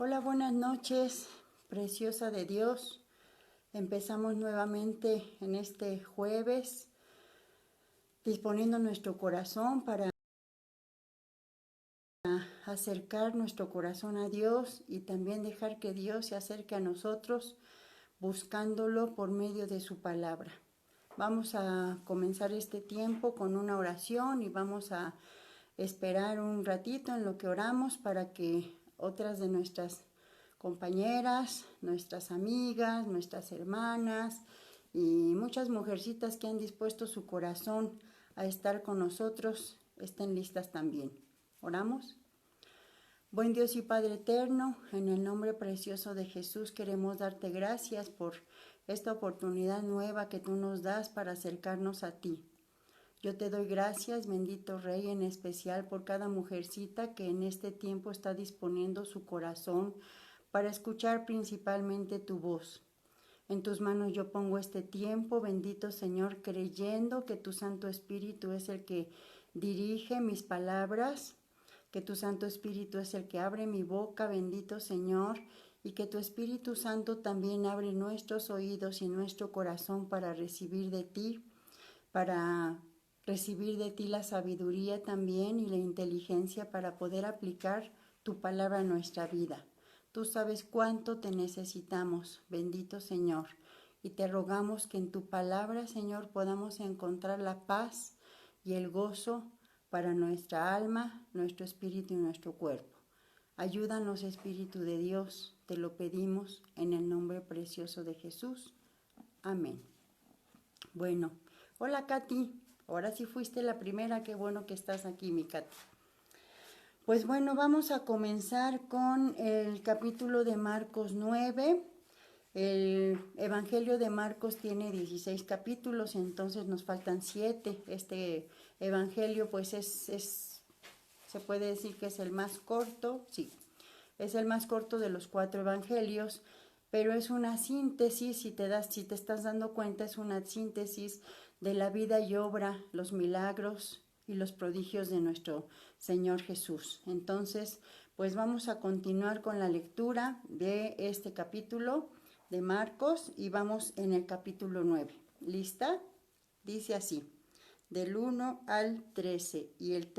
Hola, buenas noches, preciosa de Dios. Empezamos nuevamente en este jueves, disponiendo nuestro corazón para acercar nuestro corazón a Dios y también dejar que Dios se acerque a nosotros, buscándolo por medio de su palabra. Vamos a comenzar este tiempo con una oración y vamos a esperar un ratito en lo que oramos para que otras de nuestras compañeras, nuestras amigas, nuestras hermanas y muchas mujercitas que han dispuesto su corazón a estar con nosotros estén listas también. ¿Oramos? Buen Dios y Padre eterno, en el nombre precioso de Jesús queremos darte gracias por esta oportunidad nueva que tú nos das para acercarnos a ti. Yo te doy gracias, bendito Rey, en especial por cada mujercita que en este tiempo está disponiendo su corazón para escuchar principalmente tu voz. En tus manos yo pongo este tiempo, bendito Señor, creyendo que tu Santo Espíritu es el que dirige mis palabras, que tu Santo Espíritu es el que abre mi boca, bendito Señor, y que tu Espíritu Santo también abre nuestros oídos y nuestro corazón para recibir de ti, para recibir de ti la sabiduría también y la inteligencia para poder aplicar tu palabra a nuestra vida. Tú sabes cuánto te necesitamos, bendito Señor, y te rogamos que en tu palabra, Señor, podamos encontrar la paz y el gozo para nuestra alma, nuestro espíritu y nuestro cuerpo. Ayúdanos, Espíritu de Dios, te lo pedimos en el nombre precioso de Jesús. Amén. Bueno, hola Katy, ahora sí fuiste la primera, qué bueno que estás aquí, mi Katy. Pues bueno, vamos a comenzar con el capítulo de Marcos 9. El Evangelio de Marcos tiene 16 capítulos, entonces nos faltan 7. Este Evangelio pues se puede decir que es el más corto, sí, es el más corto de los 4 evangelios, pero es una síntesis, si te estás dando cuenta, es una síntesis de la vida y obra, los milagros y los prodigios de nuestro Señor Jesús. Entonces, pues vamos a continuar con la lectura de este capítulo de Marcos y vamos en el capítulo 9. ¿Lista? Dice así, del 1 al 13, y el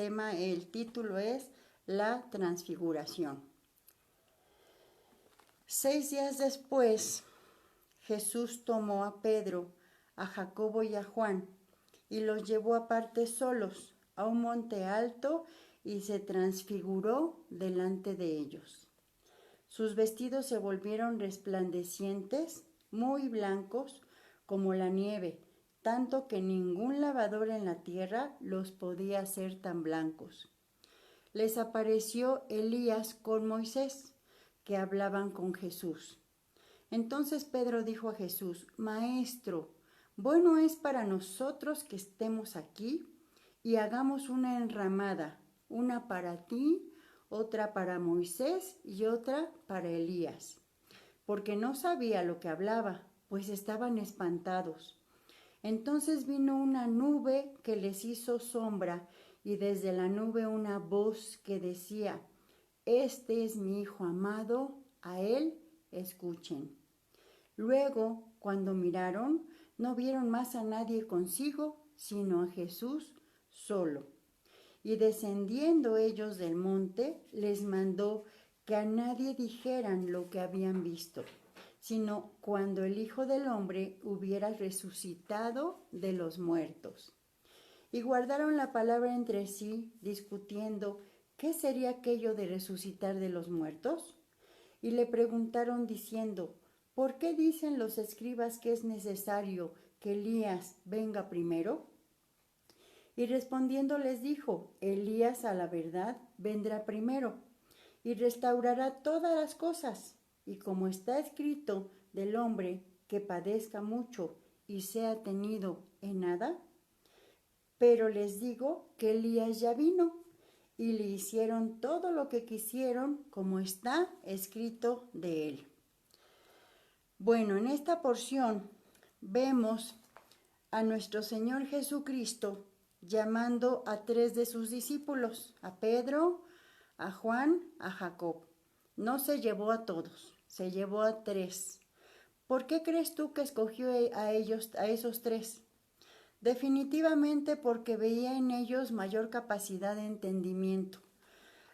título es La Transfiguración. 6 días después, Jesús tomó a Pedro, a Jacobo y a Juan, y los llevó aparte solos a un monte alto y se transfiguró delante de ellos. Sus vestidos se volvieron resplandecientes, muy blancos como la nieve, tanto que ningún lavador en la tierra los podía hacer tan blancos. Les apareció Elías con Moisés, que hablaban con Jesús. Entonces Pedro dijo a Jesús, Maestro, bueno es para nosotros que estemos aquí y hagamos una enramada, una para ti, otra para Moisés y otra para Elías. Porque no sabía lo que hablaba, pues estaban espantados. Entonces vino una nube que les hizo sombra y desde la nube una voz que decía, Este es mi Hijo amado, a él escuchen. Luego, cuando miraron, no vieron más a nadie consigo, sino a Jesús solo. Y descendiendo ellos del monte, les mandó que a nadie dijeran lo que habían visto, sino cuando el Hijo del Hombre hubiera resucitado de los muertos. Y guardaron la palabra entre sí, discutiendo qué sería aquello de resucitar de los muertos. Y le preguntaron diciendo, ¿por qué dicen los escribas que es necesario que Elías venga primero? Y respondiendo les dijo, Elías a la verdad vendrá primero y restaurará todas las cosas. Y como está escrito del hombre que padezca mucho y sea tenido en nada, pero les digo que Elías ya vino y le hicieron todo lo que quisieron como está escrito de él. Bueno, en esta porción vemos a nuestro Señor Jesucristo llamando a 3 de sus discípulos, a Pedro, a Juan, a Jacob. No se llevó a todos, se llevó a 3. ¿Por qué crees tú que escogió a ellos, a esos 3? Definitivamente porque veía en ellos mayor capacidad de entendimiento.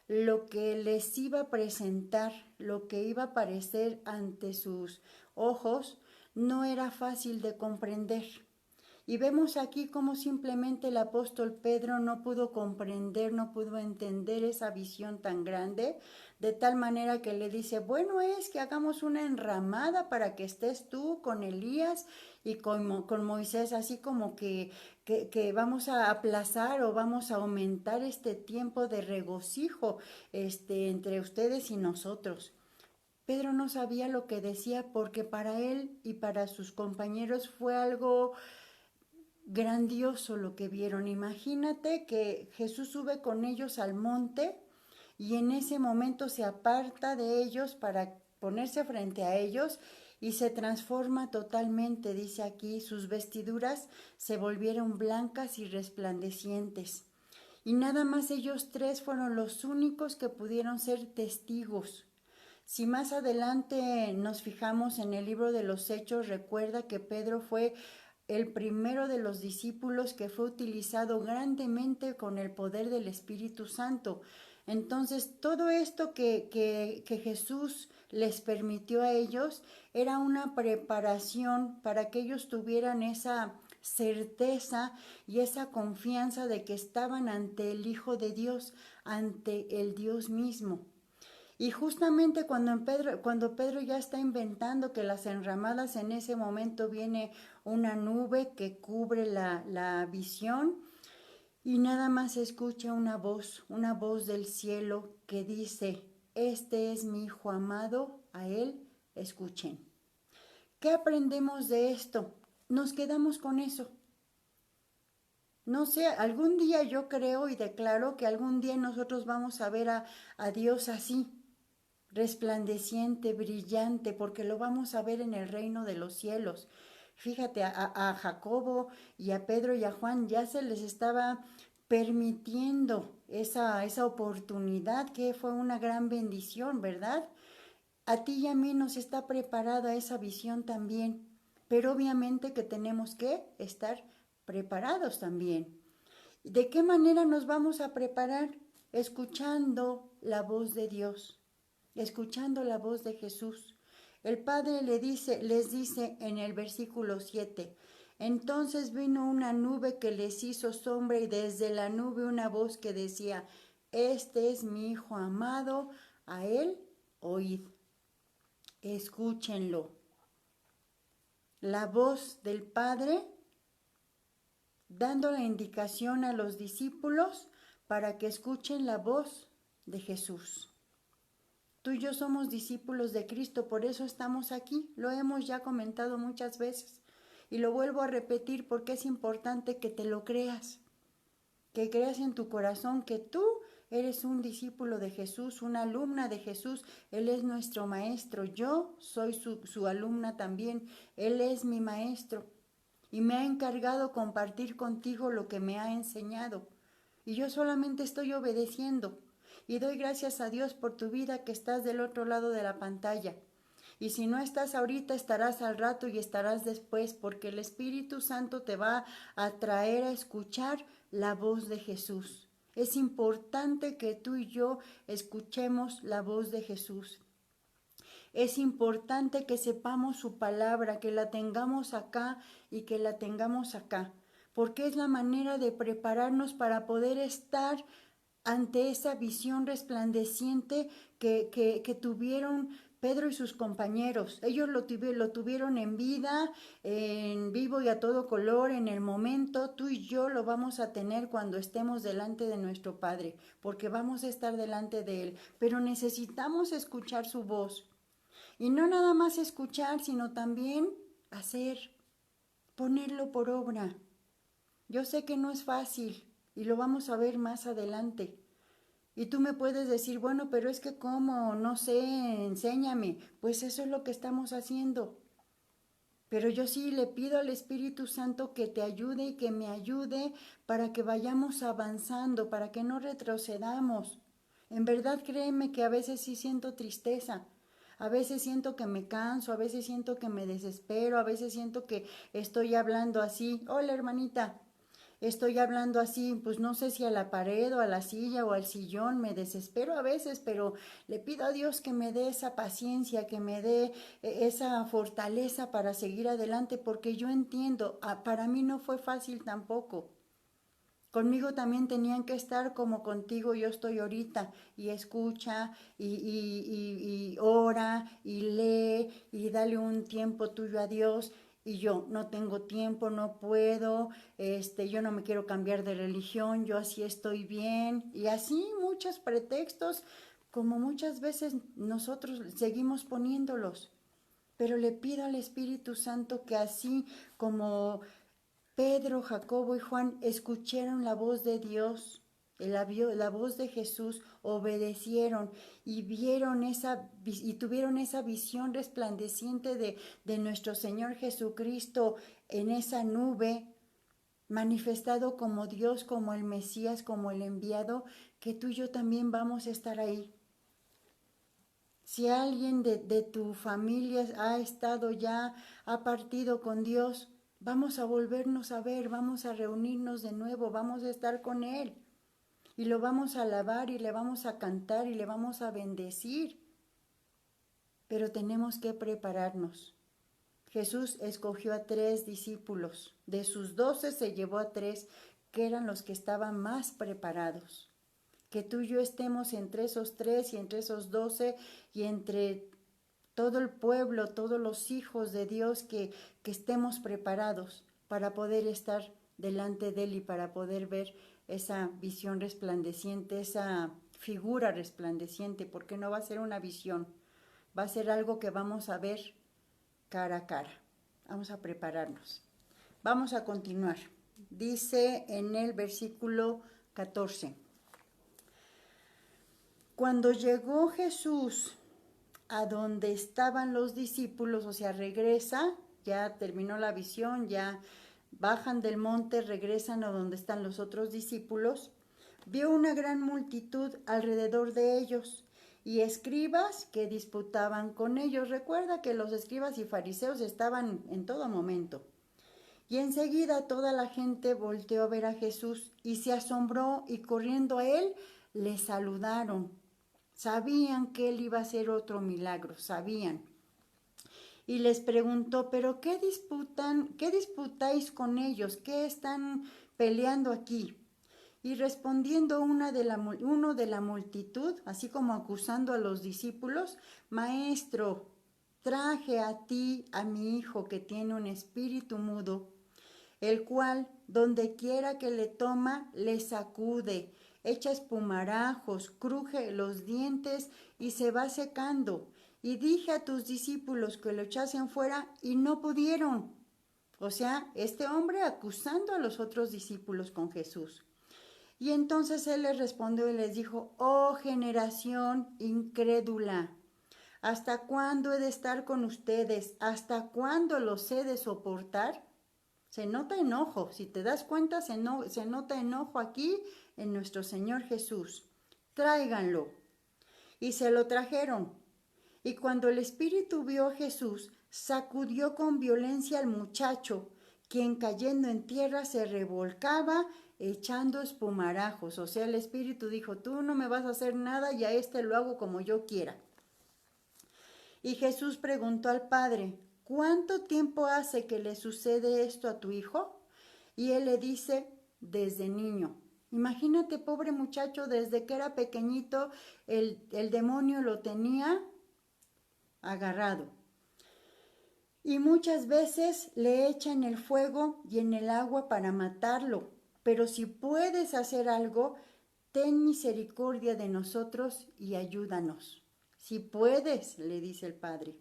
Lo que les iba a presentar, lo que iba a aparecer ante sus ojos, no era fácil de comprender. Y vemos aquí cómo simplemente el apóstol Pedro no pudo comprender, no pudo entender esa visión tan grande, de tal manera que le dice, bueno, es que hagamos una enramada para que estés tú con Elías y con Moisés, así como que vamos a aplazar o vamos a aumentar este tiempo de regocijo entre ustedes y nosotros. Pedro no sabía lo que decía porque para él y para sus compañeros fue algo grandioso lo que vieron. Imagínate que Jesús sube con ellos al monte y en ese momento se aparta de ellos para ponerse frente a ellos y se transforma totalmente, dice aquí, sus vestiduras se volvieron blancas y resplandecientes. Y nada más ellos 3 fueron los únicos que pudieron ser testigos. Si más adelante nos fijamos en el libro de los Hechos, recuerda que Pedro fue el primero de los discípulos que fue utilizado grandemente con el poder del Espíritu Santo. Entonces, todo esto que Jesús les permitió a ellos era una preparación para que ellos tuvieran esa certeza y esa confianza de que estaban ante el Hijo de Dios, ante el Dios mismo. Y justamente cuando Pedro ya está inventando que las enramadas, en ese momento viene una nube que cubre la visión y nada más escucha una voz del cielo que dice, este es mi Hijo amado, a él escuchen. ¿Qué aprendemos de esto? Nos quedamos con eso. No sé, algún día yo creo y declaro que algún día nosotros vamos a ver a Dios así, resplandeciente, brillante, porque lo vamos a ver en el reino de los cielos. Fíjate, a Jacobo y a Pedro y a Juan ya se les estaba permitiendo esa oportunidad, que fue una gran bendición, ¿verdad? A ti y a mí nos está preparada esa visión también, pero obviamente que tenemos que estar preparados también. ¿De qué manera nos vamos a preparar? Escuchando la voz de Dios, escuchando la voz de Jesús. El Padre les dice en el versículo 7, entonces vino una nube que les hizo sombra y desde la nube una voz que decía, este es mi Hijo amado, a él oíd. Escúchenlo. La voz del Padre dando la indicación a los discípulos para que escuchen la voz de Jesús. Tú y yo somos discípulos de Cristo, por eso estamos aquí. Lo hemos ya comentado muchas veces y lo vuelvo a repetir porque es importante que te lo creas, que creas en tu corazón que tú eres un discípulo de Jesús, una alumna de Jesús. Él es nuestro maestro, yo soy su alumna también, Él es mi maestro y me ha encargado compartir contigo lo que me ha enseñado. Y yo solamente estoy obedeciendo. Y doy gracias a Dios por tu vida que estás del otro lado de la pantalla. Y si no estás ahorita, estarás al rato y estarás después, porque el Espíritu Santo te va a traer a escuchar la voz de Jesús. Es importante que tú y yo escuchemos la voz de Jesús. Es importante que sepamos su palabra, que la tengamos acá y que la tengamos acá, porque es la manera de prepararnos para poder estar ante esa visión resplandeciente que tuvieron Pedro y sus compañeros. Ellos lo tuvieron en vida, en vivo y a todo color, en el momento. Tú y yo lo vamos a tener cuando estemos delante de nuestro Padre, porque vamos a estar delante de Él. Pero necesitamos escuchar su voz. Y no nada más escuchar, sino también hacer, ponerlo por obra. Yo sé que no es fácil y lo vamos a ver más adelante. Y tú me puedes decir, bueno, pero es que cómo, no sé, enséñame. Pues eso es lo que estamos haciendo. Pero yo sí le pido al Espíritu Santo que te ayude y que me ayude para que vayamos avanzando, para que no retrocedamos. En verdad créeme que a veces sí siento tristeza. A veces siento que me canso, a veces siento que me desespero, a veces siento que estoy hablando así. Hola, hermanita. Estoy hablando así, pues no sé si a la pared o a la silla o al sillón, me desespero a veces, pero le pido a Dios que me dé esa paciencia, que me dé esa fortaleza para seguir adelante, porque yo entiendo, para mí no fue fácil tampoco. Conmigo también tenían que estar como contigo yo estoy ahorita, y escucha, y ora, y lee, y dale un tiempo tuyo a Dios. Y yo no tengo tiempo, no puedo, yo no me quiero cambiar de religión, yo así estoy bien. Y así muchos pretextos, como muchas veces nosotros seguimos poniéndolos. Pero le pido al Espíritu Santo que así como Pedro, Jacobo y Juan escucharon la voz de Dios, la voz de Jesús, obedecieron y vieron y tuvieron esa visión resplandeciente de nuestro Señor Jesucristo en esa nube, manifestado como Dios, como el Mesías, como el enviado, que tú y yo también vamos a estar ahí. Si alguien de tu familia ha estado ya, ha partido con Dios, vamos a volvernos a ver, vamos a reunirnos de nuevo, vamos a estar con Él. Y lo vamos a alabar y le vamos a cantar y le vamos a bendecir. Pero tenemos que prepararnos. Jesús escogió a 3 discípulos. De sus 12 se llevó a 3 que eran los que estaban más preparados. Que tú y yo estemos entre esos 3 y entre esos 12 y entre todo el pueblo, todos los hijos de Dios, que estemos preparados para poder estar delante de Él y para poder ver esa visión resplandeciente, esa figura resplandeciente, porque no va a ser una visión, va a ser algo que vamos a ver cara a cara. Vamos a prepararnos. Vamos a continuar. Dice en el versículo 14. Cuando llegó Jesús a donde estaban los discípulos, o sea, regresa, ya terminó la visión, ya bajan del monte, regresan a donde están los otros discípulos, vio una gran multitud alrededor de ellos y escribas que disputaban con ellos. Recuerda que los escribas y fariseos estaban en todo momento. Y enseguida toda la gente volteó a ver a Jesús y se asombró y corriendo a él le saludaron. Sabían que él iba a hacer otro milagro, sabían. Y les preguntó, ¿pero qué disputan? ¿Qué disputáis con ellos? ¿Qué están peleando aquí? Y respondiendo uno de la multitud, así como acusando a los discípulos, Maestro, traje a ti a mi hijo que tiene un espíritu mudo, el cual, donde quiera que le toma, le sacude, echa espumarajos, cruje los dientes y se va secando. Y dije a tus discípulos que lo echasen fuera y no pudieron. O sea, este hombre acusando a los otros discípulos con Jesús. Y entonces él les respondió y les dijo, oh generación incrédula, ¿hasta cuándo he de estar con ustedes? ¿Hasta cuándo los he de soportar? Se nota enojo, si te das cuenta, se nota enojo aquí en nuestro Señor Jesús. Tráiganlo. Y se lo trajeron. Y cuando el espíritu vio a Jesús, sacudió con violencia al muchacho, quien cayendo en tierra se revolcaba echando espumarajos. O sea, el espíritu dijo, tú no me vas a hacer nada y a este lo hago como yo quiera. Y Jesús preguntó al padre, ¿cuánto tiempo hace que le sucede esto a tu hijo? Y él le dice, desde niño. Imagínate, pobre muchacho, desde que era pequeñito, el demonio lo tenía agarrado. Y muchas veces le echan el fuego y en el agua para matarlo. Pero si puedes hacer algo, ten misericordia de nosotros y ayúdanos. Si puedes, le dice el Padre.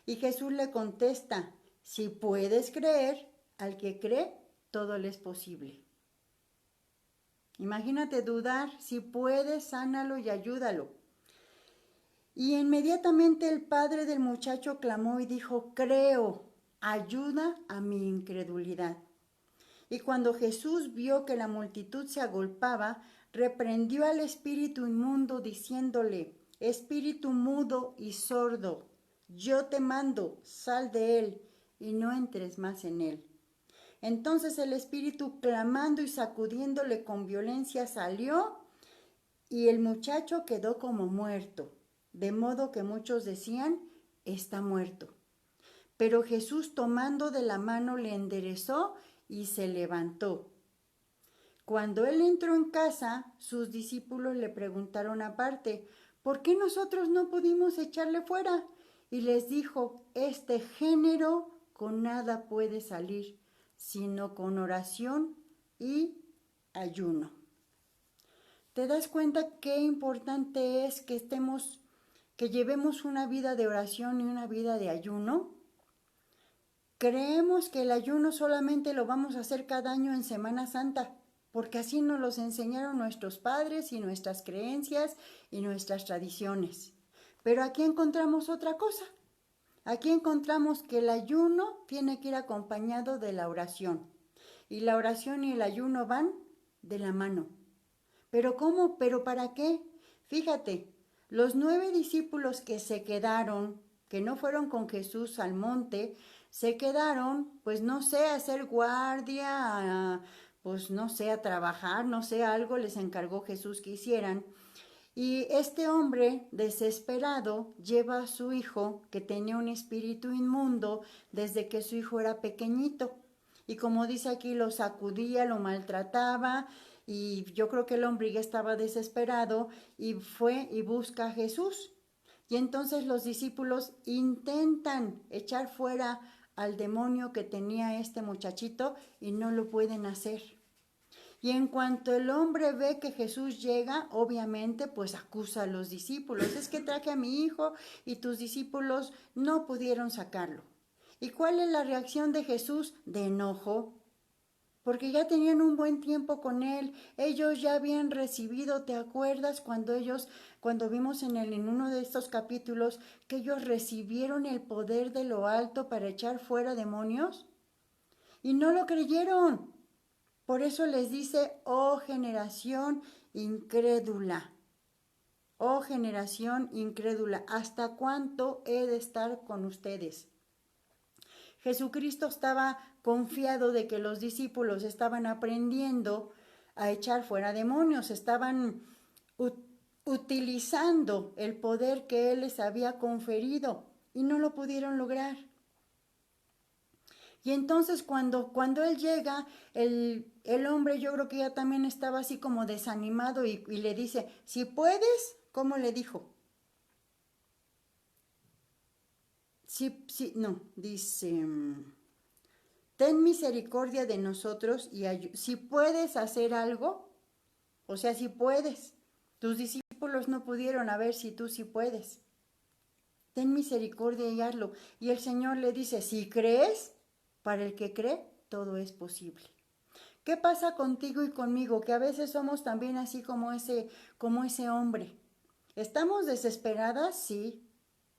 Y Jesús le contesta, si puedes creer, al que cree, todo le es posible. Imagínate dudar, si puedes, sánalo y ayúdalo. Y inmediatamente el padre del muchacho clamó y dijo, creo, ayuda a mi incredulidad. Y cuando Jesús vio que la multitud se agolpaba, reprendió al espíritu inmundo diciéndole: espíritu mudo y sordo, yo te mando, sal de él y no entres más en él. Entonces el espíritu, clamando y sacudiéndole con violencia, salió, y el muchacho quedó como muerto, de modo que muchos decían: está muerto. Pero Jesús, tomando de la mano, le enderezó y se levantó. Cuando él entró en casa, sus discípulos le preguntaron aparte: ¿por qué nosotros no pudimos echarle fuera? Y les dijo: este género con nada puede salir, sino con oración y ayuno. ¿Te das cuenta qué importante es que llevemos una vida de oración y una vida de ayuno? Creemos que el ayuno solamente lo vamos a hacer cada año en Semana Santa, porque así nos los enseñaron nuestros padres y nuestras creencias y nuestras tradiciones. Pero aquí encontramos otra cosa. Aquí encontramos que el ayuno tiene que ir acompañado de la oración. Y la oración y el ayuno van de la mano. ¿Pero cómo? ¿Pero para qué? Fíjate, los 9 discípulos que se quedaron, que no fueron con Jesús al monte, se quedaron, pues no sé, a hacer guardia, pues no sé, a trabajar, no sé, algo les encargó Jesús que hicieran. Y este hombre, desesperado, lleva a su hijo, que tenía un espíritu inmundo desde que su hijo era pequeñito. Y como dice aquí, lo sacudía, lo maltrataba, y yo creo que el hombre ya estaba desesperado y fue y busca a Jesús. Y entonces los discípulos intentan echar fuera al demonio que tenía este muchachito y no lo pueden hacer. Y en cuanto el hombre ve que Jesús llega, obviamente pues acusa a los discípulos: es que traje a mi hijo y tus discípulos no pudieron sacarlo. ¿Y cuál es la reacción de Jesús? De enojo, porque ya tenían un buen tiempo con él, ellos ya habían recibido. ¿Te acuerdas cuando vimos en uno de estos capítulos que ellos recibieron el poder de lo alto para echar fuera demonios? Y no lo creyeron. Por eso les dice: oh generación incrédula, oh generación incrédula, ¿hasta cuánto he de estar con ustedes? Jesucristo estaba confiado de que los discípulos estaban aprendiendo a echar fuera demonios, estaban utilizando el poder que Él les había conferido y no lo pudieron lograr. Y entonces cuando Él llega, el hombre, yo creo que ya también estaba así como desanimado y le dice: si puedes, ¿cómo le dijo? No, dice: ten misericordia de nosotros y si puedes hacer algo, o sea, si puedes. Tus discípulos no pudieron, a ver si tú sí puedes. Ten misericordia y hazlo. Y el Señor le dice: si crees, para el que cree, todo es posible. ¿Qué pasa contigo y conmigo? Que a veces somos también así como ese hombre. ¿Estamos desesperadas? Sí.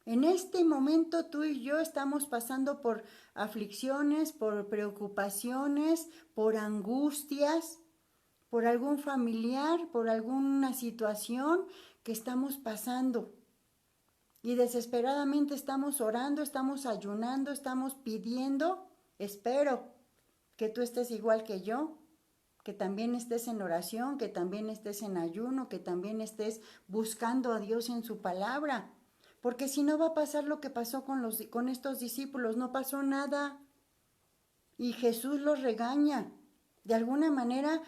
En este momento tú y yo estamos pasando por aflicciones, por preocupaciones, por angustias, por algún familiar, por alguna situación que estamos pasando. Y desesperadamente estamos orando, estamos ayunando, estamos pidiendo. Espero que tú estés igual que yo, que también estés en oración, que también estés en ayuno, que también estés buscando a Dios en su palabra. Porque si no va a pasar lo que pasó con estos discípulos, no pasó nada. Y Jesús los regaña. De alguna manera,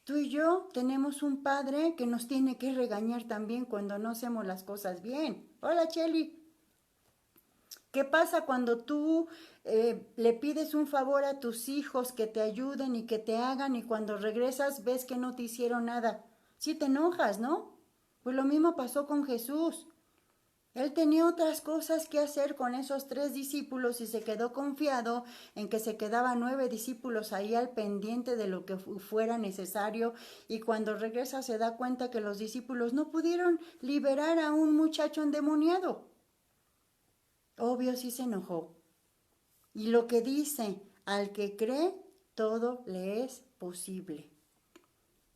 tú y yo tenemos un padre que nos tiene que regañar también cuando no hacemos las cosas bien. Hola, Cheli. ¿Qué pasa cuando tú le pides un favor a tus hijos que te ayuden y que te hagan, y cuando regresas ves que no te hicieron nada? Sí te enojas, ¿no? Pues lo mismo pasó con Jesús. Él tenía otras cosas que hacer con esos 3 discípulos y se quedó confiado en que se quedaban 9 discípulos ahí al pendiente de lo que fuera necesario, y cuando regresa se da cuenta que los discípulos no pudieron liberar a un muchacho endemoniado. Obvio sí se enojó. Y lo que dice: al que cree, todo le es posible.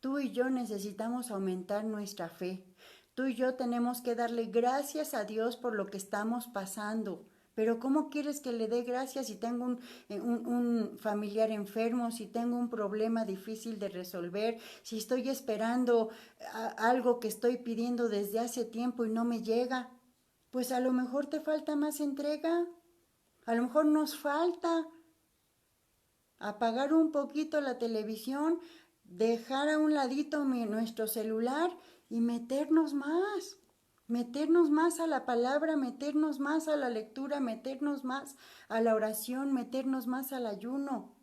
Tú y yo necesitamos aumentar nuestra fe. Tú y yo tenemos que darle gracias a Dios por lo que estamos pasando. Pero ¿cómo quieres que le dé gracias si tengo un familiar enfermo, si tengo un problema difícil de resolver, si estoy esperando algo que estoy pidiendo desde hace tiempo y no me llega? Pues a lo mejor te falta más entrega, a lo mejor nos falta apagar un poquito la televisión, dejar a un ladito nuestro celular y meternos más a la palabra, meternos más a la lectura, meternos más a la oración, meternos más al ayuno,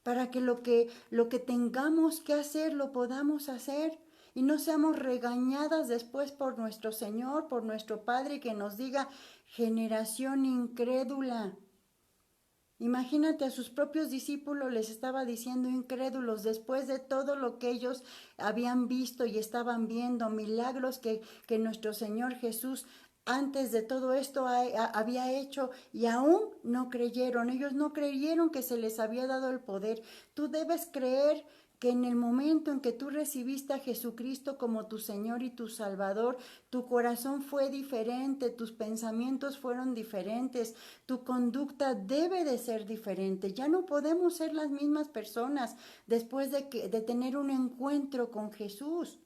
para que lo que tengamos que hacer lo podamos hacer y no seamos regañadas después por nuestro Señor, por nuestro Padre, que nos diga: generación incrédula. Imagínate, a sus propios discípulos les estaba diciendo incrédulos después de todo lo que ellos habían visto y estaban viendo, milagros que nuestro Señor Jesús antes de todo esto había hecho, y aún no creyeron. Ellos no creyeron que se les había dado el poder. Tú debes creer que en el momento en que tú recibiste a Jesucristo como tu Señor y tu Salvador, tu corazón fue diferente, tus pensamientos fueron diferentes, tu conducta debe de ser diferente. Ya no podemos ser las mismas personas después de tener un encuentro con Jesús.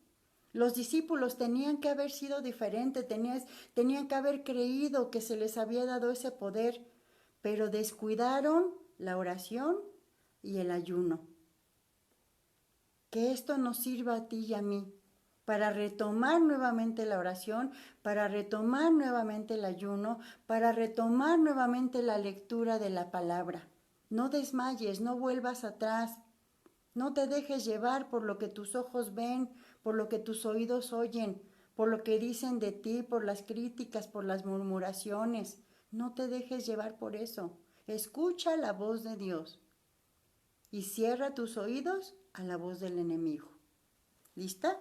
Los discípulos tenían que haber sido diferentes, tenían que haber creído que se les había dado ese poder, pero descuidaron la oración y el ayuno. Que esto nos sirva a ti y a mí para retomar nuevamente la oración, para retomar nuevamente el ayuno, para retomar nuevamente la lectura de la palabra. No desmayes, no vuelvas atrás, no te dejes llevar por lo que tus ojos ven, por lo que tus oídos oyen, por lo que dicen de ti, por las críticas, por las murmuraciones. No te dejes llevar por eso. Escucha la voz de Dios y cierra tus oídos a la voz del enemigo. ¿Lista?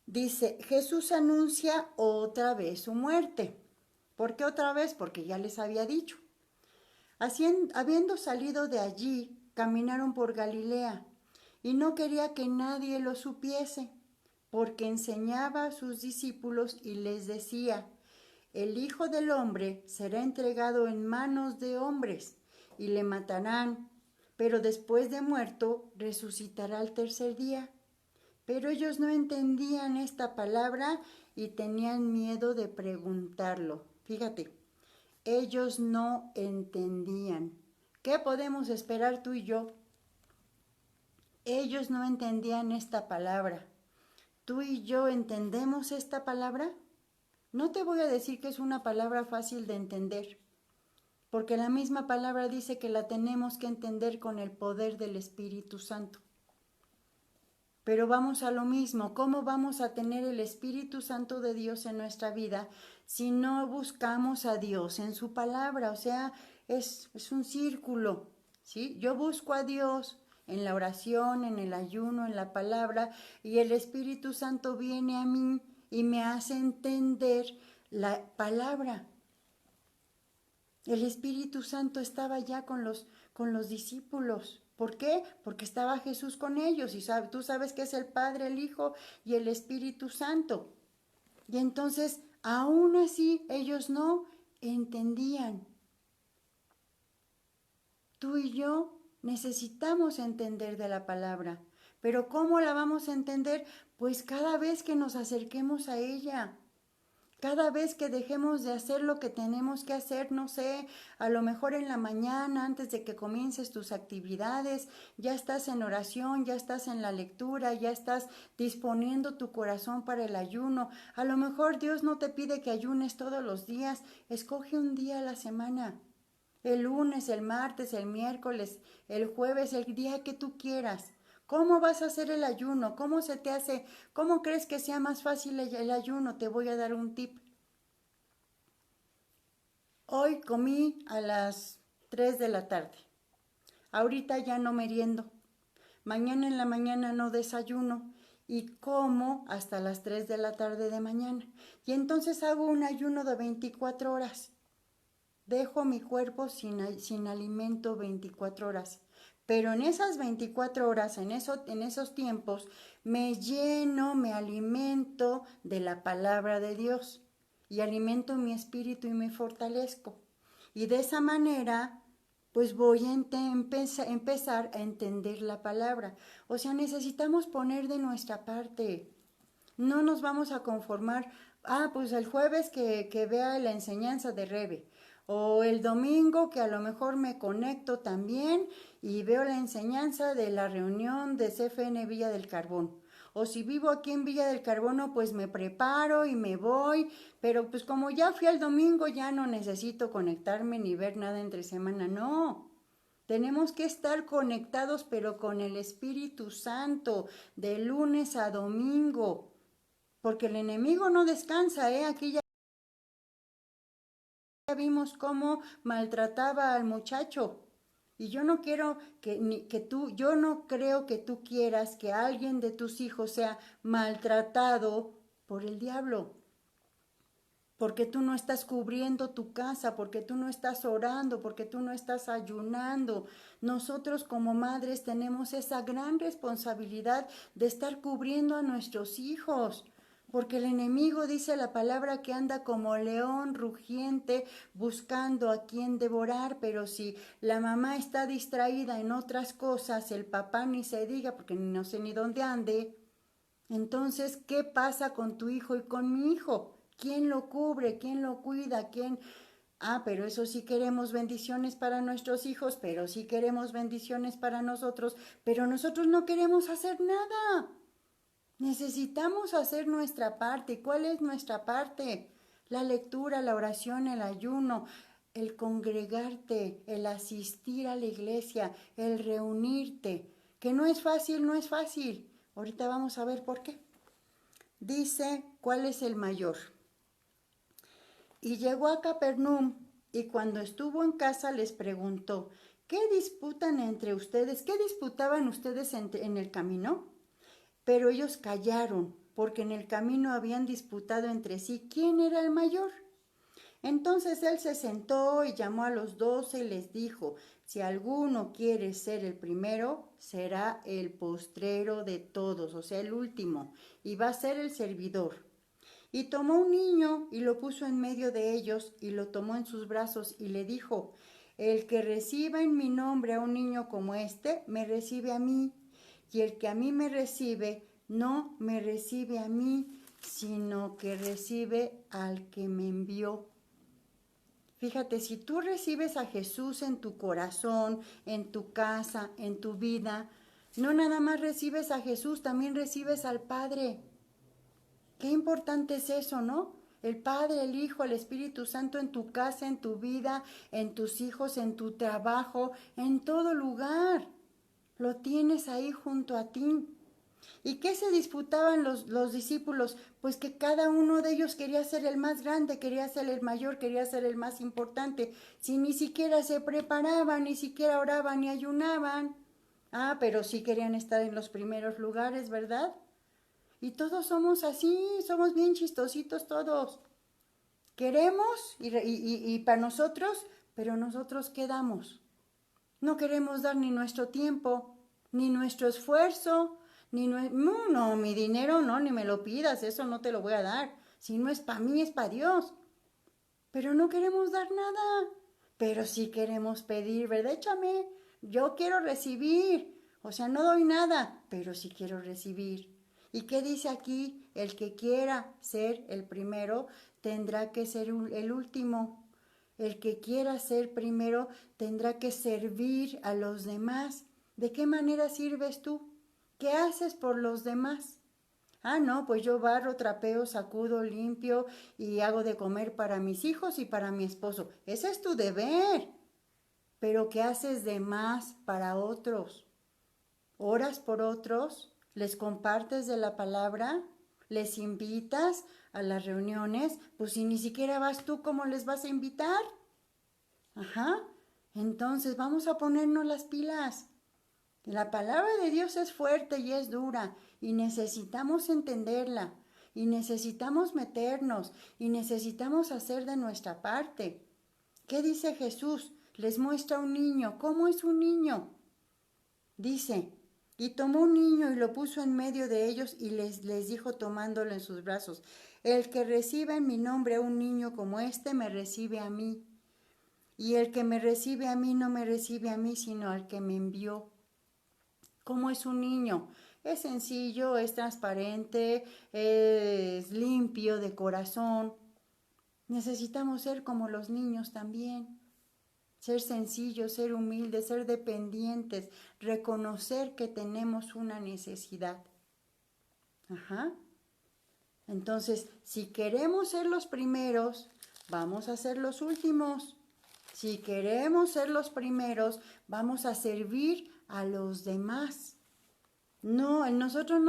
Dice, Jesús anuncia otra vez su muerte. ¿Por qué otra vez? Porque ya les había dicho. Habiendo salido de allí, caminaron por Galilea, y no quería que nadie lo supiese, porque enseñaba a sus discípulos y les decía: el Hijo del Hombre será entregado en manos de hombres, y le matarán, pero después de muerto resucitará al tercer día. Pero ellos no entendían esta palabra y tenían miedo de preguntarlo. Fíjate, ellos no entendían. ¿Qué podemos esperar tú y yo? Ellos no entendían esta palabra. ¿Tú y yo entendemos esta palabra? No te voy a decir que es una palabra fácil de entender, porque la misma palabra dice que la tenemos que entender con el poder del Espíritu Santo. Pero vamos a lo mismo, ¿cómo vamos a tener el Espíritu Santo de Dios en nuestra vida si no buscamos a Dios en su palabra? O sea, es un círculo, ¿sí? Yo busco a Dios en la oración, en el ayuno, en la palabra, y el Espíritu Santo viene a mí y me hace entender la palabra. El Espíritu Santo estaba ya con los discípulos. ¿Por qué? Porque estaba Jesús con ellos, y tú sabes que es el Padre, el Hijo y el Espíritu Santo. Y entonces, aún así, ellos no entendían. Tú y yo necesitamos entender de la palabra. ¿Pero cómo la vamos a entender? Pues cada vez que nos acerquemos a ella. Cada vez que dejemos de hacer lo que tenemos que hacer, no sé, a lo mejor en la mañana, antes de que comiences tus actividades, ya estás en oración, ya estás en la lectura, ya estás disponiendo tu corazón para el ayuno. A lo mejor Dios no te pide que ayunes todos los días, escoge un día a la semana. El lunes, el martes, el miércoles, el jueves, el día que tú quieras. ¿Cómo vas a hacer el ayuno? ¿Cómo se te hace? ¿Cómo crees que sea más fácil el ayuno? Te voy a dar un tip. Hoy comí a las 3 de la tarde. Ahorita ya no meriendo. Mañana en la mañana no desayuno y como hasta las 3 de la tarde de mañana. Y entonces hago un ayuno de 24 horas. Dejo mi cuerpo sin alimento 24 horas. Pero en esas 24 horas, en esos tiempos, me lleno, me alimento de la palabra de Dios y alimento mi espíritu y me fortalezco. Y de esa manera, pues voy a empezar a entender la palabra. O sea, necesitamos poner de nuestra parte. No nos vamos a conformar, pues el jueves que vea la enseñanza de Rebe, o el domingo que a lo mejor me conecto también y veo la enseñanza de la reunión de CFN Villa del Carbón. O si vivo aquí en Villa del Carbono, pues me preparo y me voy, pero pues como ya fui el domingo, ya no necesito conectarme ni ver nada entre semana, no. Tenemos que estar conectados, pero con el Espíritu Santo, de lunes a domingo. Porque el enemigo no descansa, ¿eh? Aquí ya vimos cómo maltrataba al muchacho. Y yo no quiero yo no creo que tú quieras que alguien de tus hijos sea maltratado por el diablo. Porque tú no estás cubriendo tu casa, porque tú no estás orando, porque tú no estás ayunando. Nosotros como madres tenemos esa gran responsabilidad de estar cubriendo a nuestros hijos. Porque el enemigo dice la palabra que anda como león rugiente buscando a quien devorar, pero si la mamá está distraída en otras cosas, el papá ni se diga porque no sé ni dónde ande, entonces, ¿qué pasa con tu hijo y con mi hijo? ¿Quién lo cubre? ¿Quién lo cuida? ¿Quién? Pero eso sí queremos bendiciones para nuestros hijos, pero sí queremos bendiciones para nosotros, pero nosotros no queremos hacer nada. Necesitamos hacer nuestra parte. ¿Y cuál es nuestra parte? La lectura, la oración, el ayuno, el congregarte, el asistir a la iglesia, el reunirte. Que no es fácil, no es fácil. Ahorita vamos a ver por qué. Dice, ¿cuál es el mayor? Y llegó a Capernaum y cuando estuvo en casa les preguntó, ¿qué disputan entre ustedes? ¿Qué disputaban ustedes en el camino? Pero ellos callaron, porque en el camino habían disputado entre sí quién era el mayor. Entonces él se sentó y llamó a los 12 y les dijo, si alguno quiere ser el primero, será el postrero de todos, o sea, el último, y va a ser el servidor. Y tomó un niño y lo puso en medio de ellos y lo tomó en sus brazos y le dijo, el que reciba en mi nombre a un niño como este, me recibe a mí, y el que a mí me recibe, no me recibe a mí, sino que recibe al que me envió. Fíjate, si tú recibes a Jesús en tu corazón, en tu casa, en tu vida, no nada más recibes a Jesús, también recibes al Padre. Qué importante es eso, ¿no? El Padre, el Hijo, el Espíritu Santo en tu casa, en tu vida, en tus hijos, en tu trabajo, en todo lugar. Lo tienes ahí junto a ti. ¿Y qué se disputaban los discípulos? Pues que cada uno de ellos quería ser el más grande, quería ser el mayor, quería ser el más importante. Si ni siquiera se preparaban, ni siquiera oraban ni ayunaban. Pero sí querían estar en los primeros lugares, ¿verdad? Y todos somos así, somos bien chistositos todos. Queremos y para nosotros, pero nosotros ¿qué damos? No queremos dar ni nuestro tiempo, ni nuestro esfuerzo, no, mi dinero no, ni me lo pidas, eso no te lo voy a dar. Si no es para mí, es para Dios. Pero no queremos dar nada. Pero sí queremos pedir, ¿verdad? Échame, yo quiero recibir. O sea, no doy nada, pero sí quiero recibir. ¿Y qué dice aquí? El que quiera ser el primero tendrá que ser el último. El que quiera ser primero tendrá que servir a los demás. ¿De qué manera sirves tú? ¿Qué haces por los demás? No, pues yo barro, trapeo, sacudo, limpio y hago de comer para mis hijos y para mi esposo. Ese es tu deber. Pero ¿qué haces de más para otros? ¿Oras por otros? ¿Les compartes de la palabra? ¿Les invitas a las reuniones? Pues si ni siquiera vas tú, ¿cómo les vas a invitar? Entonces vamos a ponernos las pilas. La palabra de Dios es fuerte y es dura y necesitamos entenderla y necesitamos meternos y necesitamos hacer de nuestra parte. ¿Qué dice Jesús? Les muestra un niño. ¿Cómo es un niño? Dice, y tomó un niño y lo puso en medio de ellos y les dijo tomándolo en sus brazos, el que reciba en mi nombre a un niño como este, me recibe a mí. Y el que me recibe a mí no me recibe a mí, sino al que me envió. ¿Cómo es un niño? Es sencillo, es transparente, es limpio de corazón. Necesitamos ser como los niños también. Ser sencillos, ser humildes, ser dependientes, reconocer que tenemos una necesidad. Ajá. Entonces, si queremos ser los primeros, vamos a ser los últimos. Si queremos ser los primeros, vamos a servir a los demás. No, nosotros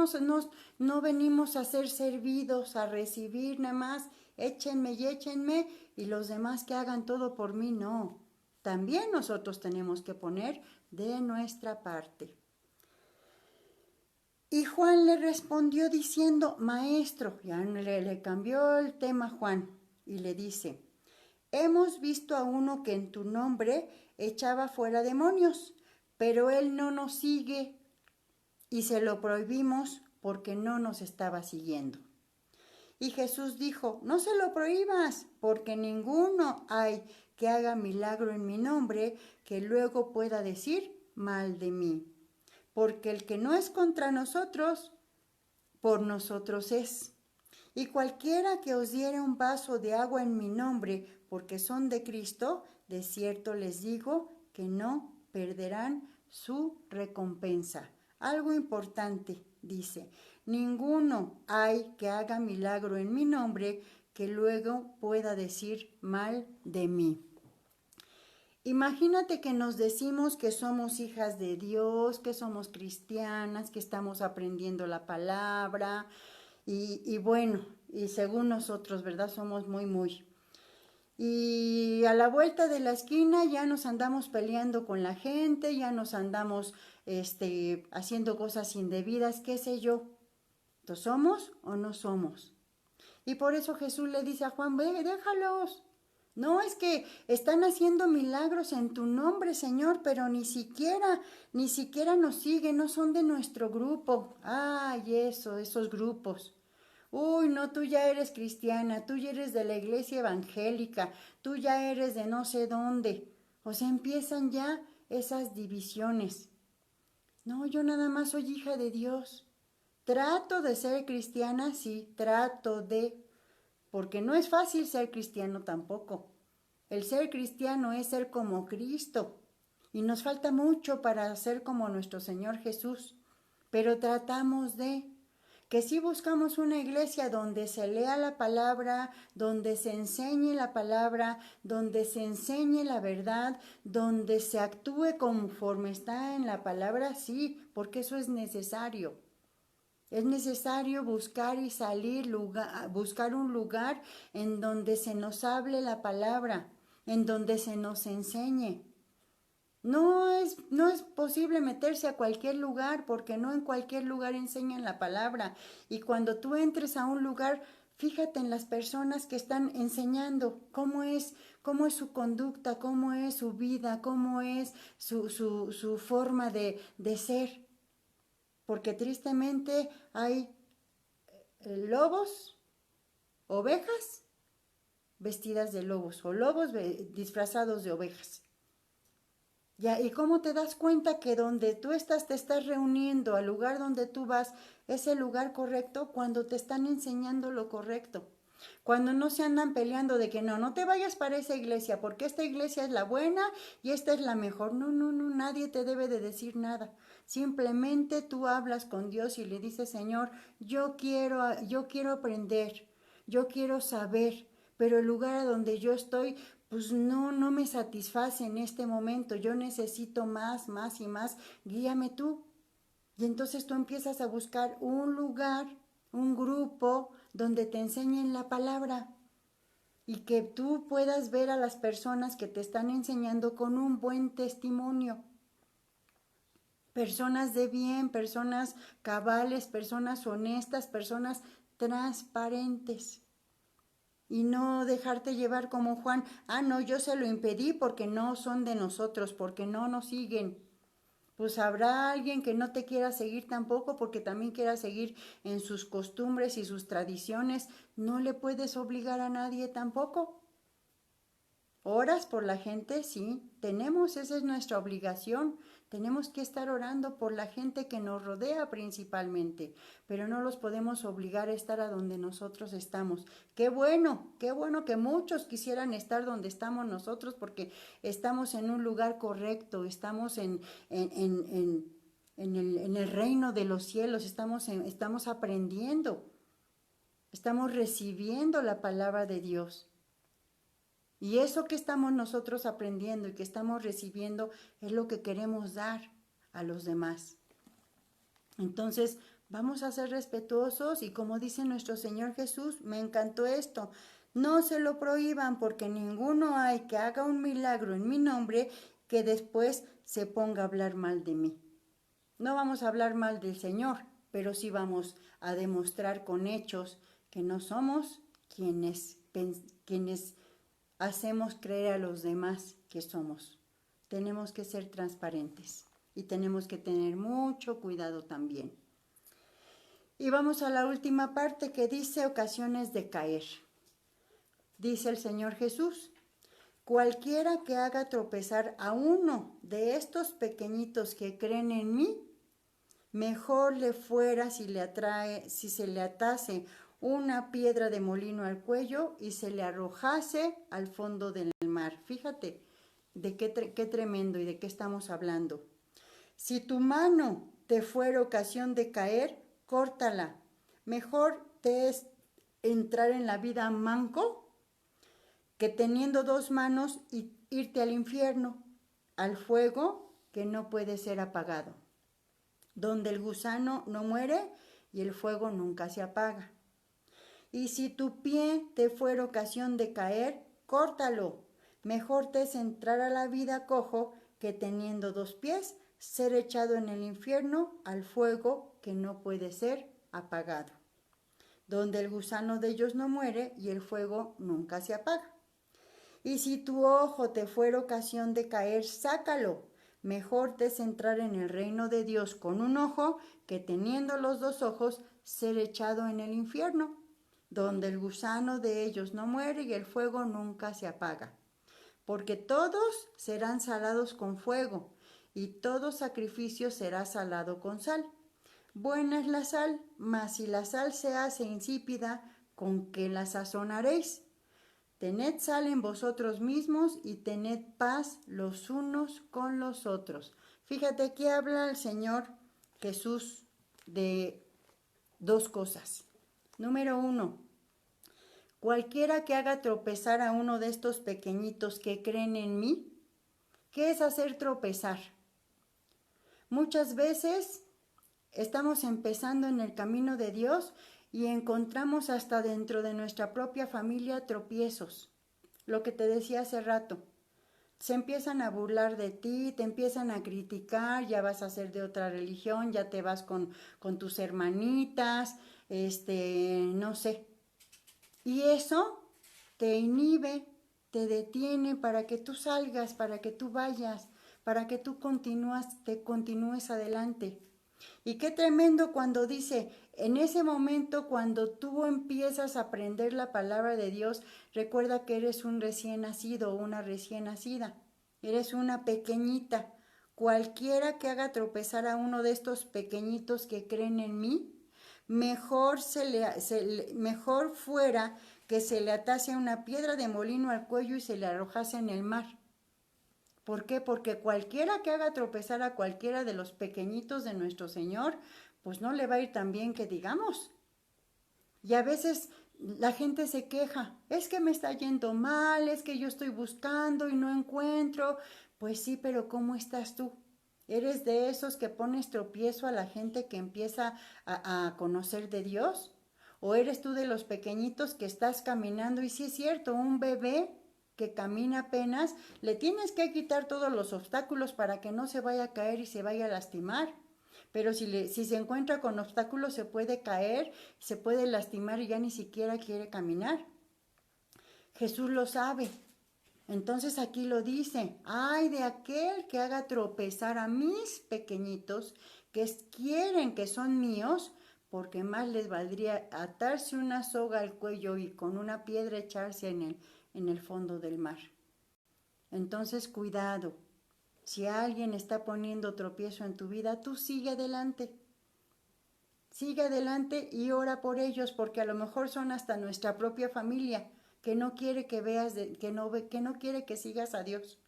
no venimos a ser servidos, a recibir nada más, échenme y échenme, y los demás que hagan todo por mí, no. También nosotros tenemos que poner de nuestra parte. Y Juan le respondió diciendo, maestro, ya le cambió el tema Juan, y le dice, hemos visto a uno que en tu nombre echaba fuera demonios, pero él no nos sigue y se lo prohibimos porque no nos estaba siguiendo. Y Jesús dijo, no se lo prohíbas, porque ninguno hay que haga milagro en mi nombre que luego pueda decir mal de mí. Porque el que no es contra nosotros, por nosotros es. Y cualquiera que os diere un vaso de agua en mi nombre, porque son de Cristo, de cierto les digo que no perderán su recompensa. Algo importante, dice, ninguno hay que haga milagro en mi nombre que luego pueda decir mal de mí. Imagínate que nos decimos que somos hijas de Dios, que somos cristianas, que estamos aprendiendo la palabra y bueno, y según nosotros, ¿verdad? Somos muy. Y a la vuelta de la esquina ya nos andamos peleando con la gente, ya nos andamos haciendo cosas indebidas, qué sé yo. ¿Entonces somos o no somos? Y por eso Jesús le dice a Juan, ve, déjalos. No, es que están haciendo milagros en tu nombre, Señor, pero ni siquiera nos siguen, no son de nuestro grupo. Ay, esos grupos. Uy, no, tú ya eres cristiana, tú ya eres de la iglesia evangélica, tú ya eres de no sé dónde. O sea, empiezan ya esas divisiones. No, yo nada más soy hija de Dios. Trato de ser cristiana, sí, porque no es fácil ser cristiano tampoco. El ser cristiano es ser como Cristo y nos falta mucho para ser como nuestro Señor Jesús, pero tratamos de que si buscamos una iglesia donde se lea la palabra, donde se enseñe la palabra, donde se enseñe la verdad, donde se actúe conforme está en la palabra, sí, porque eso es necesario. Es necesario buscar y salir, buscar un lugar en donde se nos hable la palabra, en donde se nos enseñe. No es posible meterse a cualquier lugar porque no en cualquier lugar enseñan la palabra. Y cuando tú entres a un lugar, fíjate en las personas que están enseñando cómo es su conducta, cómo es su vida, cómo es su forma de ser. Porque tristemente hay lobos, ovejas vestidas de lobos o lobos disfrazados de ovejas. Ya, ¿y cómo te das cuenta que donde tú te estás reuniendo, al lugar donde tú vas, es el lugar correcto cuando te están enseñando lo correcto? Cuando no se andan peleando de que no te vayas para esa iglesia, porque esta iglesia es la buena y esta es la mejor. No, nadie te debe de decir nada. Simplemente tú hablas con Dios y le dices, Señor, yo quiero aprender, yo quiero saber, pero el lugar a donde yo estoy, pues no me satisface en este momento. Yo necesito más y más. Guíame tú. Y entonces tú empiezas a buscar un lugar, un grupo donde te enseñen la palabra y que tú puedas ver a las personas que te están enseñando con un buen testimonio. Personas de bien, personas cabales, personas honestas, personas transparentes. Y no dejarte llevar como Juan, no, yo se lo impedí porque no son de nosotros, porque no nos siguen. Pues habrá alguien que no te quiera seguir tampoco porque también quiera seguir en sus costumbres y sus tradiciones. No le puedes obligar a nadie tampoco. ¿Oras por la gente? Sí, esa es nuestra obligación. Tenemos que estar orando por la gente que nos rodea principalmente, pero no los podemos obligar a estar a donde nosotros estamos. Qué bueno que muchos quisieran estar donde estamos nosotros porque estamos en un lugar correcto, estamos en el reino de los cielos, estamos aprendiendo, estamos recibiendo la palabra de Dios. Y eso que estamos nosotros aprendiendo y que estamos recibiendo es lo que queremos dar a los demás. Entonces, vamos a ser respetuosos y como dice nuestro Señor Jesús, me encantó esto, no se lo prohíban porque ninguno hay que haga un milagro en mi nombre que después se ponga a hablar mal de mí. No vamos a hablar mal del Señor, pero sí vamos a demostrar con hechos que no somos quienes hacemos creer a los demás que somos. Tenemos que ser transparentes y tenemos que tener mucho cuidado también. Y vamos a la última parte que dice ocasiones de caer. Dice el Señor Jesús, cualquiera que haga tropezar a uno de estos pequeñitos que creen en mí, mejor le fuera si se le atase una piedra de molino al cuello y se le arrojase al fondo del mar. Fíjate de qué tremendo y de qué estamos hablando. Si tu mano te fuera ocasión de caer, córtala. Mejor te es entrar en la vida manco que teniendo dos manos y irte al infierno, al fuego que no puede ser apagado, donde el gusano no muere y el fuego nunca se apaga. Y si tu pie te fuera ocasión de caer, córtalo. Mejor te es entrar a la vida cojo que teniendo dos pies, ser echado en el infierno al fuego que no puede ser apagado, donde el gusano de ellos no muere y el fuego nunca se apaga. Y si tu ojo te fuera ocasión de caer, sácalo. Mejor te es entrar en el reino de Dios con un ojo que teniendo los dos ojos, ser echado en el infierno, donde el gusano de ellos no muere y el fuego nunca se apaga. Porque todos serán salados con fuego, y todo sacrificio será salado con sal. Buena es la sal, mas si la sal se hace insípida, ¿con qué la sazonaréis? Tened sal en vosotros mismos y tened paz los unos con los otros. Fíjate, aquí habla el Señor Jesús de dos cosas. Número 1, cualquiera que haga tropezar a uno de estos pequeñitos que creen en mí, ¿qué es hacer tropezar? Muchas veces estamos empezando en el camino de Dios y encontramos hasta dentro de nuestra propia familia tropiezos. Lo que te decía hace rato, se empiezan a burlar de ti, te empiezan a criticar, ya vas a ser de otra religión, ya te vas con tus hermanitas, no sé. Y eso te inhibe, te detiene para que tú salgas, para que tú vayas, para que tú continúes adelante. Y qué tremendo cuando dice, en ese momento cuando tú empiezas a aprender la palabra de Dios, recuerda que eres un recién nacido o una recién nacida, eres una pequeñita. Cualquiera que haga tropezar a uno de estos pequeñitos que creen en mí, mejor fuera que se le atase una piedra de molino al cuello y se le arrojase en el mar. ¿Por qué? Porque cualquiera que haga tropezar a cualquiera de los pequeñitos de nuestro Señor, pues no le va a ir tan bien que digamos. Y a veces la gente se queja, es que me está yendo mal, es que yo estoy buscando y no encuentro. Pues sí, pero ¿cómo estás tú? ¿Eres de esos que pones tropiezo a la gente que empieza a conocer de Dios? ¿O eres tú de los pequeñitos que estás caminando? Y sí es cierto, un bebé que camina apenas, le tienes que quitar todos los obstáculos para que no se vaya a caer y se vaya a lastimar. Pero si se encuentra con obstáculos se puede caer, se puede lastimar y ya ni siquiera quiere caminar. Jesús lo sabe. Entonces aquí lo dice, ay de aquel que haga tropezar a mis pequeñitos, quieren que son míos, porque más les valdría atarse una soga al cuello y con una piedra echarse en el fondo del mar. Entonces cuidado, si alguien está poniendo tropiezo en tu vida, tú sigue adelante. Sigue adelante y ora por ellos, porque a lo mejor son hasta nuestra propia familia que no quiere que veas, que no quiere que sigas a Dios.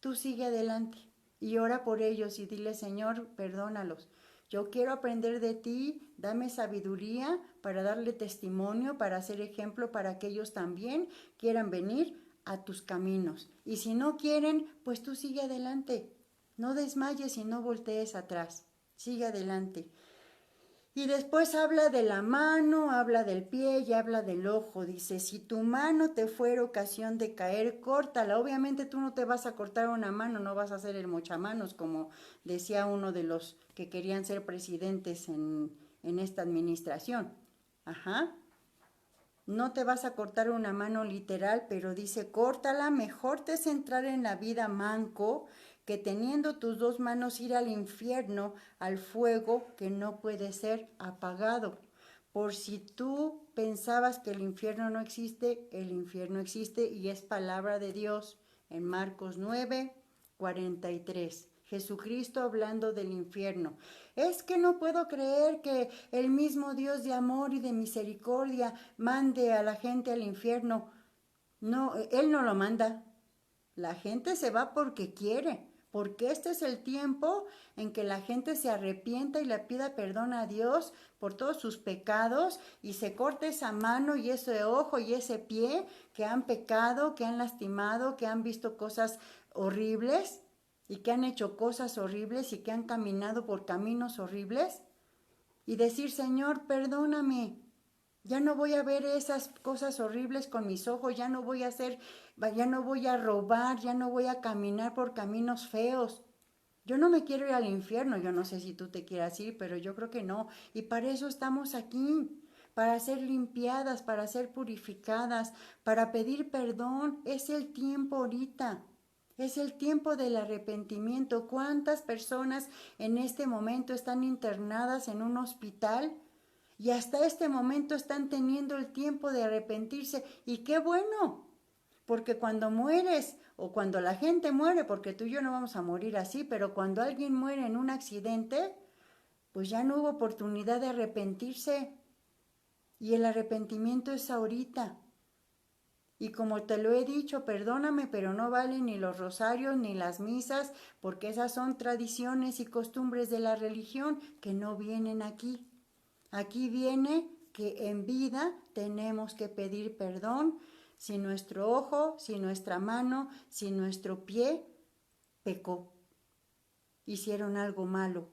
Tú sigue adelante y ora por ellos y dile, Señor, perdónalos. Yo quiero aprender de ti, dame sabiduría para darle testimonio, para hacer ejemplo, para que ellos también quieran venir a tus caminos. Y si no quieren, pues tú sigue adelante. No desmayes y no voltees atrás. Sigue adelante. Y después habla de la mano, habla del pie y habla del ojo. Dice, si tu mano te fuera ocasión de caer, córtala. Obviamente tú no te vas a cortar una mano, no vas a hacer el mochamanos, como decía uno de los que querían ser presidentes en esta administración. Ajá. No te vas a cortar una mano literal, pero dice, córtala, mejor te es entrar en la vida manco que teniendo tus dos manos ir al infierno, al fuego que no puede ser apagado. Por si tú pensabas que el infierno no existe, el infierno existe y es palabra de Dios en Marcos 9:43. Jesucristo hablando del infierno. Es que no puedo creer que el mismo Dios de amor y de misericordia mande a la gente al infierno. No, Él no lo manda. La gente se va porque quiere, porque este es el tiempo en que la gente se arrepienta y le pida perdón a Dios por todos sus pecados y se corte esa mano y ese ojo y ese pie que han pecado, que han lastimado, que han visto cosas horribles y que han hecho cosas horribles y que han caminado por caminos horribles y decir, Señor, perdóname, ya no voy a ver esas cosas horribles con mis ojos, ya no voy a hacer, ya no voy a robar, ya no voy a caminar por caminos feos. Yo no me quiero ir al infierno, yo no sé si tú te quieras ir, pero yo creo que no. Y para eso estamos aquí, para ser limpiadas, para ser purificadas, para pedir perdón. Es el tiempo ahorita. Es el tiempo del arrepentimiento. ¿Cuántas personas en este momento están internadas en un hospital? Y hasta este momento están teniendo el tiempo de arrepentirse. Y qué bueno, porque cuando mueres o cuando la gente muere, porque tú y yo no vamos a morir así, pero cuando alguien muere en un accidente, pues ya no hubo oportunidad de arrepentirse. Y el arrepentimiento es ahorita. Y como te lo he dicho, perdóname, pero no valen ni los rosarios ni las misas, porque esas son tradiciones y costumbres de la religión que no vienen aquí. Aquí viene que en vida tenemos que pedir perdón si nuestro ojo, si nuestra mano, si nuestro pie pecó, hicieron algo malo,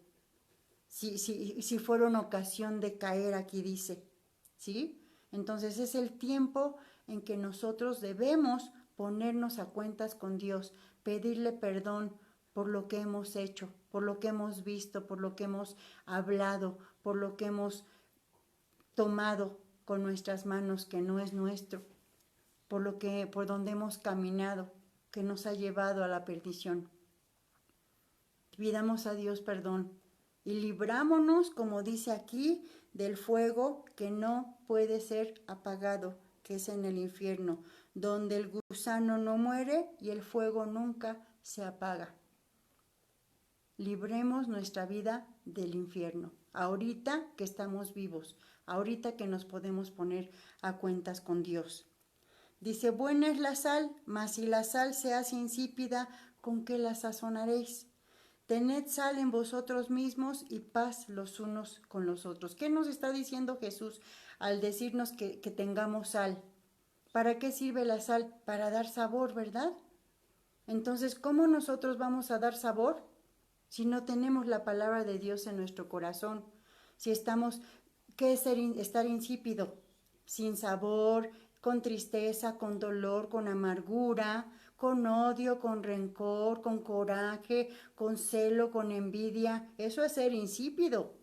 si fueron ocasión de caer, aquí dice, ¿sí? Entonces es el tiempo en que nosotros debemos ponernos a cuentas con Dios, pedirle perdón por lo que hemos hecho, por lo que hemos visto, por lo que hemos hablado, por lo que hemos tomado con nuestras manos que no es nuestro, por donde hemos caminado, que nos ha llevado a la perdición. Pidamos a Dios perdón y librámonos, como dice aquí, del fuego que no puede ser apagado, que es en el infierno, donde el gusano no muere y el fuego nunca se apaga. Libremos nuestra vida del infierno, ahorita que estamos vivos, ahorita que nos podemos poner a cuentas con Dios. Dice, buena es la sal, mas si la sal se hace insípida, ¿con qué la sazonaréis? Tened sal en vosotros mismos y paz los unos con los otros. ¿Qué nos está diciendo Jesús al decirnos que tengamos sal? ¿Para qué sirve la sal? Para dar sabor, ¿verdad? Entonces, ¿cómo nosotros vamos a dar sabor si no tenemos la palabra de Dios en nuestro corazón? Si estamos, ¿qué es estar insípido? Sin sabor, con tristeza, con dolor, con amargura, con odio, con rencor, con coraje, con celo, con envidia. Eso es ser insípido.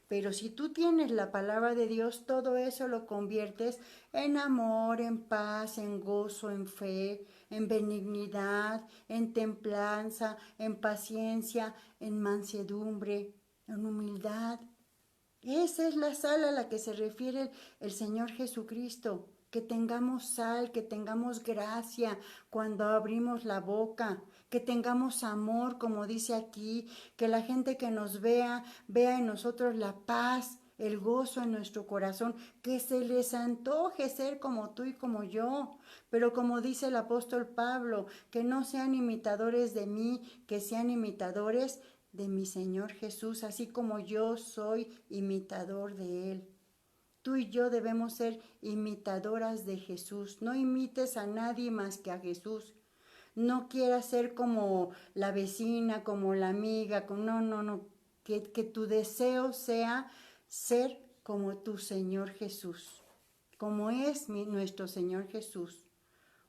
Pero si tú tienes la palabra de Dios, todo eso lo conviertes en amor, en paz, en gozo, en fe, en benignidad, en templanza, en paciencia, en mansedumbre, en humildad. Esa es la sal a la que se refiere el Señor Jesucristo. Que tengamos sal, que tengamos gracia cuando abrimos la boca, que tengamos amor, como dice aquí, que la gente que nos vea en nosotros la paz, el gozo en nuestro corazón, que se les antoje ser como tú y como yo. Pero como dice el apóstol Pablo, que no sean imitadores de mí, que sean imitadores de mi Señor Jesús, así como yo soy imitador de Él. Tú y yo debemos ser imitadoras de Jesús. No imites a nadie más que a Jesús. No quieras ser como la vecina, como la amiga, no. Que tu deseo sea ser como tu Señor Jesús, como es nuestro Señor Jesús.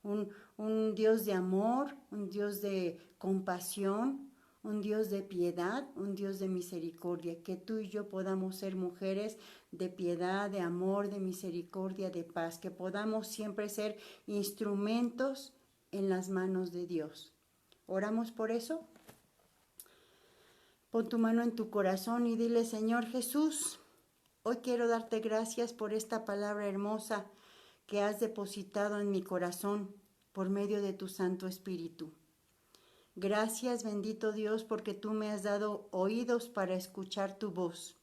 Un Dios de amor, un Dios de compasión, un Dios de piedad, un Dios de misericordia. Que tú y yo podamos ser mujeres de piedad, de amor, de misericordia, de paz. Que podamos siempre ser instrumentos en las manos de Dios. ¿Oramos por eso? Pon tu mano en tu corazón y dile: Señor Jesús, hoy quiero darte gracias por esta palabra hermosa que has depositado en mi corazón por medio de tu Santo Espíritu. Gracias, bendito Dios, porque tú me has dado oídos para escuchar tu voz.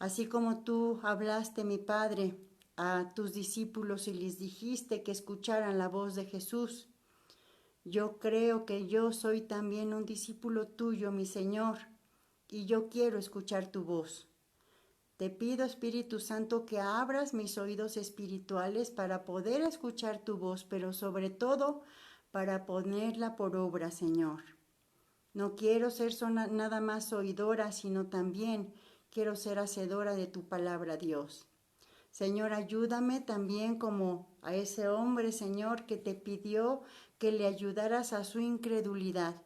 Así como tú hablaste, mi Padre, a tus discípulos y les dijiste que escucharan la voz de Jesús, yo creo que yo soy también un discípulo tuyo, mi Señor, y yo quiero escuchar tu voz. Te pido, Espíritu Santo, que abras mis oídos espirituales para poder escuchar tu voz, pero sobre todo para ponerla por obra, Señor. No quiero ser nada más oidora, sino también quiero ser hacedora de tu palabra, Dios. Señor, ayúdame también como a ese hombre, Señor, que te pidió que le ayudaras a su incredulidad.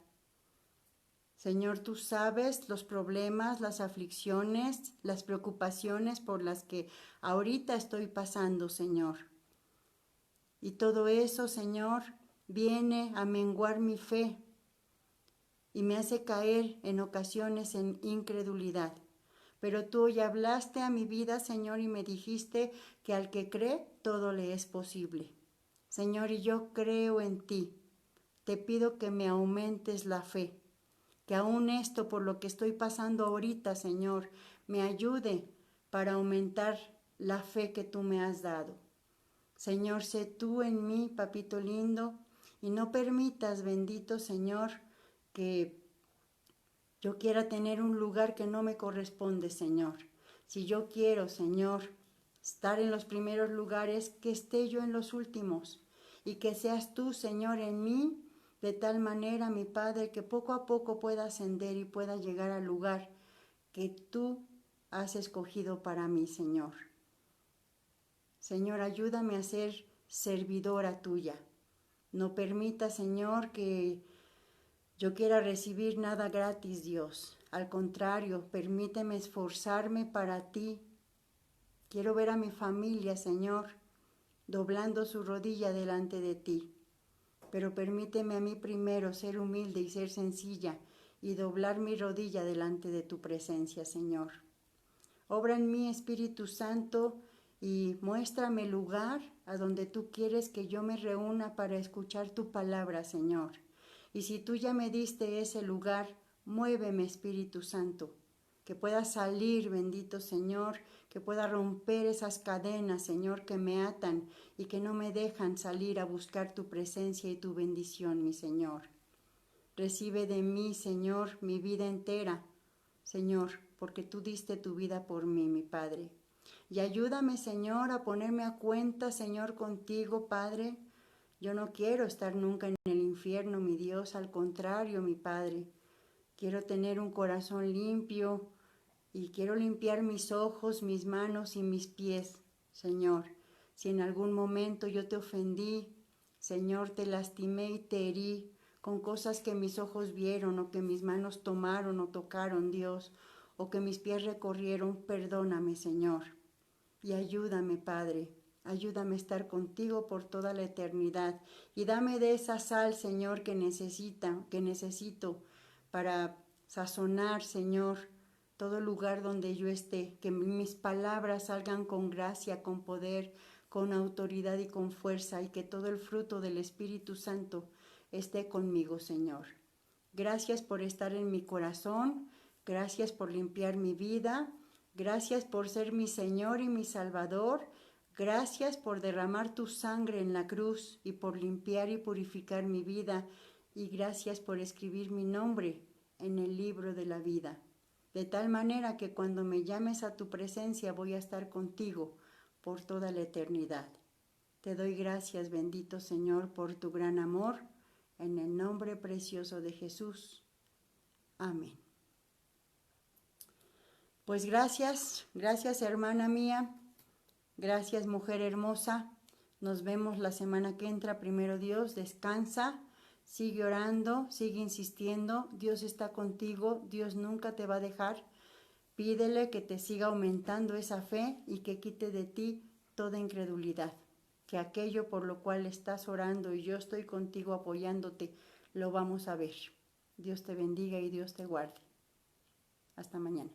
Señor, tú sabes los problemas, las aflicciones, las preocupaciones por las que ahorita estoy pasando, Señor. Y todo eso, Señor, viene a menguar mi fe y me hace caer en ocasiones en incredulidad. Pero tú ya hablaste a mi vida, Señor, y me dijiste que al que cree, todo le es posible. Señor, y yo creo en ti. Te pido que me aumentes la fe. Que aún esto por lo que estoy pasando ahorita, Señor, me ayude para aumentar la fe que tú me has dado. Señor, sé tú en mí, papito lindo, y no permitas, bendito Señor, que yo quiera tener un lugar que no me corresponde, Señor. Si yo quiero, Señor, estar en los primeros lugares, que esté yo en los últimos, y que seas tú, Señor, en mí, de tal manera, mi Padre, que poco a poco pueda ascender y pueda llegar al lugar que tú has escogido para mí, Señor. Señor, ayúdame a ser servidora tuya. No permita, Señor, que yo quiera recibir nada gratis, Dios. Al contrario, permíteme esforzarme para ti. Quiero ver a mi familia, Señor, doblando su rodilla delante de ti. Pero permíteme a mí primero ser humilde y ser sencilla y doblar mi rodilla delante de tu presencia, Señor. Obra en mí, Espíritu Santo, y muéstrame el lugar a donde tú quieres que yo me reúna para escuchar tu palabra, Señor. Y si tú ya me diste ese lugar, muéveme, Espíritu Santo, que pueda salir, bendito Señor, que pueda romper esas cadenas, Señor, que me atan y que no me dejan salir a buscar tu presencia y tu bendición, mi Señor. Recibe de mí, Señor, mi vida entera, Señor, porque tú diste tu vida por mí, mi Padre. Y ayúdame, Señor, a ponerme a cuenta, Señor, contigo, Padre. Yo no quiero estar nunca en el infierno, mi Dios, al contrario, mi Padre. Quiero tener un corazón limpio y quiero limpiar mis ojos, mis manos y mis pies, Señor. Si en algún momento yo te ofendí, Señor, te lastimé y te herí con cosas que mis ojos vieron o que mis manos tomaron o tocaron, Dios. o que mis pies recorrieron, perdóname, Señor. Y ayúdame, Padre, ayúdame a estar contigo por toda la eternidad. Y dame de esa sal, Señor, que necesito para sazonar, Señor, todo lugar donde yo esté. Que mis palabras salgan con gracia, con poder, con autoridad y con fuerza, y que todo el fruto del Espíritu Santo esté conmigo, Señor. Gracias por estar en mi corazón, gracias por limpiar mi vida, gracias por ser mi Señor y mi Salvador, gracias por derramar tu sangre en la cruz y por limpiar y purificar mi vida, y gracias por escribir mi nombre en el libro de la vida. De tal manera que cuando me llames a tu presencia voy a estar contigo por toda la eternidad. Te doy gracias, bendito Señor, por tu gran amor, en el nombre precioso de Jesús. Amén. Pues gracias hermana mía, gracias mujer hermosa. Nos vemos la semana que entra, primero Dios. Descansa, sigue orando, sigue insistiendo. Dios está contigo, Dios nunca te va a dejar. Pídele que te siga aumentando esa fe y que quite de ti toda incredulidad. Que aquello por lo cual estás orando y yo estoy contigo apoyándote, lo vamos a ver. Dios te bendiga y Dios te guarde. Hasta mañana.